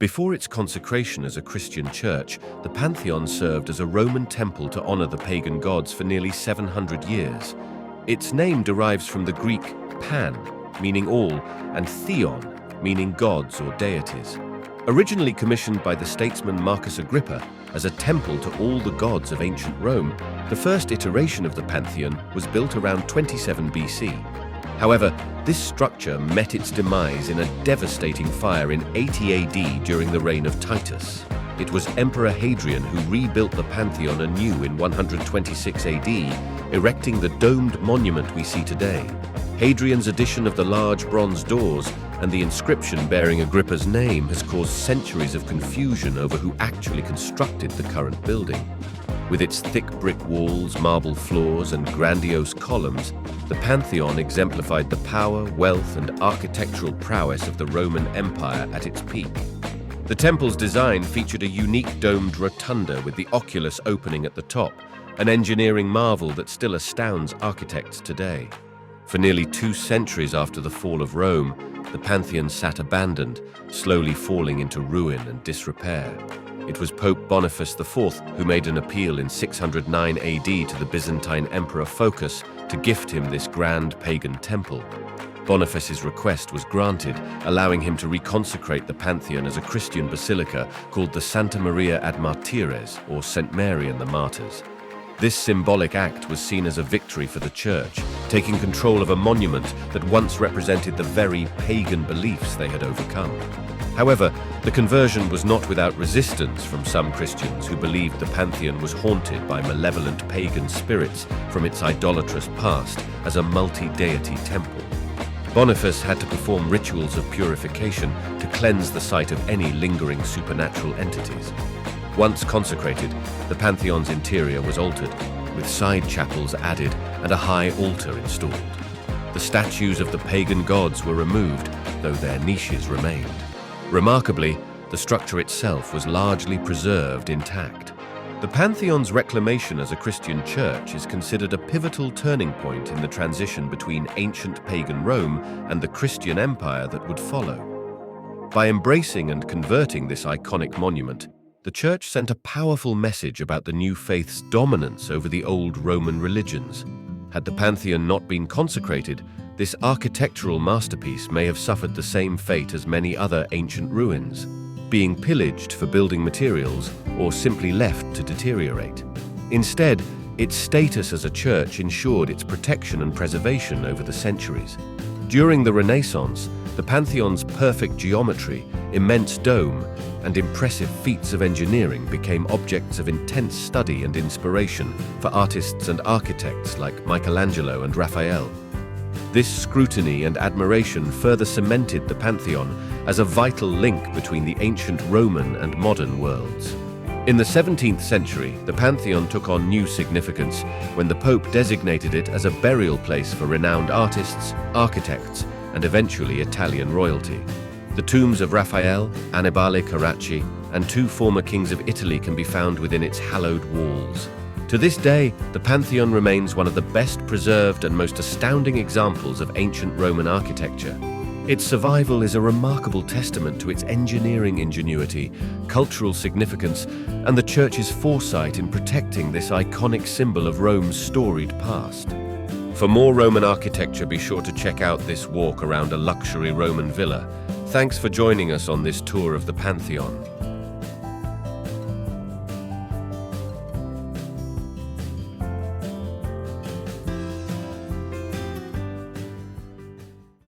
Before its consecration as a Christian church, the Pantheon served as a Roman temple to honor the pagan gods for nearly 700 years. Its name derives from the Greek pan, meaning all, and theon, meaning gods or deities. Originally commissioned by the statesman Marcus Agrippa as a temple to all the gods of ancient Rome, the first iteration of the Pantheon was built around 27 BC. However, this structure met its demise in a devastating fire in 80 AD during the reign of Titus. It was Emperor Hadrian who rebuilt the Pantheon anew in 126 AD, erecting the domed monument we see today. Hadrian's addition of the large bronze doors and the inscription bearing Agrippa's name has caused centuries of confusion over who actually constructed the current building. With its thick brick walls, marble floors, and grandiose columns, the Pantheon exemplified the power, wealth, and architectural prowess of the Roman Empire at its peak. The temple's design featured a unique domed rotunda with the oculus opening at the top, an engineering marvel that still astounds architects today. For nearly 2 centuries after the fall of Rome, the Pantheon sat abandoned, slowly falling into ruin and disrepair. It was Pope Boniface IV who made an appeal in 609 AD to the Byzantine Emperor Phocas to gift him this grand pagan temple. Boniface's request was granted, allowing him to reconsecrate the Pantheon as a Christian basilica called the Santa Maria ad Martires, or St. Mary and the Martyrs. This symbolic act was seen as a victory for the Church, taking control of a monument that once represented the very pagan beliefs they had overcome. However, the conversion was not without resistance from some Christians who believed the Pantheon was haunted by malevolent pagan spirits from its idolatrous past as a multi-deity temple. Boniface had to perform rituals of purification to cleanse the site of any lingering supernatural entities. Once consecrated, the Pantheon's interior was altered, with side chapels added and a high altar installed. The statues of the pagan gods were removed, though their niches remained. Remarkably, the structure itself was largely preserved intact. The Pantheon's reclamation as a Christian church is considered a pivotal turning point in the transition between ancient pagan Rome and the Christian empire that would follow. By embracing and converting this iconic monument, the Church sent a powerful message about the new faith's dominance over the old Roman religions. Had the Pantheon not been consecrated, this architectural masterpiece may have suffered the same fate as many other ancient ruins, being pillaged for building materials or simply left to deteriorate. Instead, its status as a church ensured its protection and preservation over the centuries. During the Renaissance, the Pantheon's perfect geometry, immense dome, and impressive feats of engineering became objects of intense study and inspiration for artists and architects like Michelangelo and Raphael. This scrutiny and admiration further cemented the Pantheon as a vital link between the ancient Roman and modern worlds. In the 17th century, the Pantheon took on new significance when the Pope designated it as a burial place for renowned artists, architects, and eventually Italian royalty. The tombs of Raphael, Annibale Carracci, and 2 former kings of Italy can be found within its hallowed walls. To this day, the Pantheon remains one of the best preserved and most astounding examples of ancient Roman architecture. Its survival is a remarkable testament to its engineering ingenuity, cultural significance, and the Church's foresight in protecting this iconic symbol of Rome's storied past. For more Roman architecture, be sure to check out this walk around a luxury Roman villa. Thanks for joining us on this tour of the Pantheon.